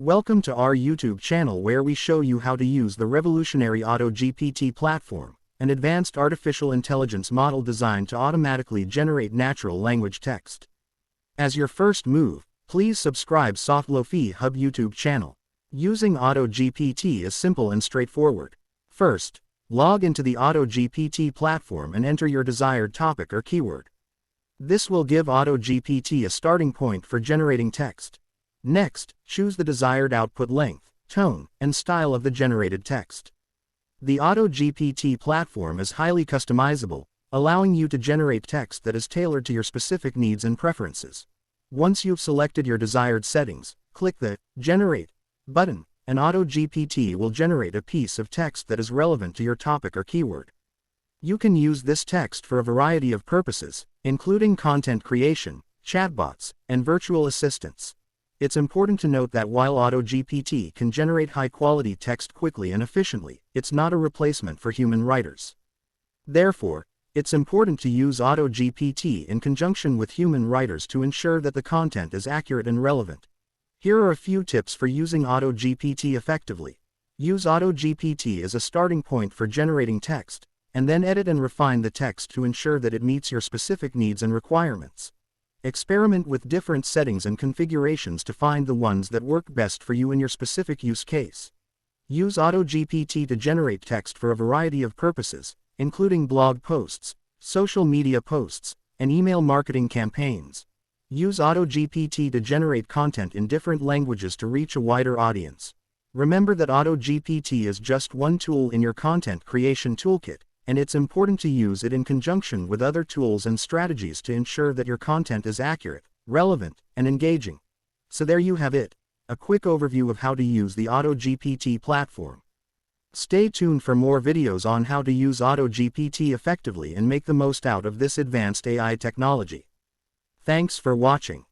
Welcome to our YouTube channel where we show you how to use the revolutionary Auto-GPT platform, an advanced artificial intelligence model designed to automatically generate natural language text. As your first move, please subscribe Softlofihub YouTube channel. Using Auto-GPT is simple and straightforward. First, log into the Auto-GPT platform and enter your desired topic or keyword. This will give Auto-GPT a starting point for generating text. Next, choose the desired output length, tone, and style of the generated text. The Auto-GPT platform is highly customizable, allowing you to generate text that is tailored to your specific needs and preferences. Once you've selected your desired settings, click the Generate button, and Auto-GPT will generate a piece of text that is relevant to your topic or keyword. You can use this text for a variety of purposes, including content creation, chatbots, and virtual assistants. It's important to note that while Auto-GPT can generate high-quality text quickly and efficiently, it's not a replacement for human writers. Therefore, it's important to use Auto-GPT in conjunction with human writers to ensure that the content is accurate and relevant. Here are a few tips for using Auto-GPT effectively. Use Auto-GPT as a starting point for generating text, and then edit and refine the text to ensure that it meets your specific needs and requirements. Experiment with different settings and configurations to find the ones that work best for you in your specific use case. Use Auto-GPT to generate text for a variety of purposes, including blog posts, social media posts, and email marketing campaigns. Use Auto-GPT to generate content in different languages to reach a wider audience. Remember that Auto-GPT is just one tool in your content creation toolkit, and it's important to use it in conjunction with other tools and strategies to ensure that your content is accurate, relevant, and engaging. So there you have it, a quick overview of how to use the Auto-GPT platform. Stay tuned for more videos on how to use Auto-GPT effectively and make the most out of this advanced AI technology. Thanks for watching.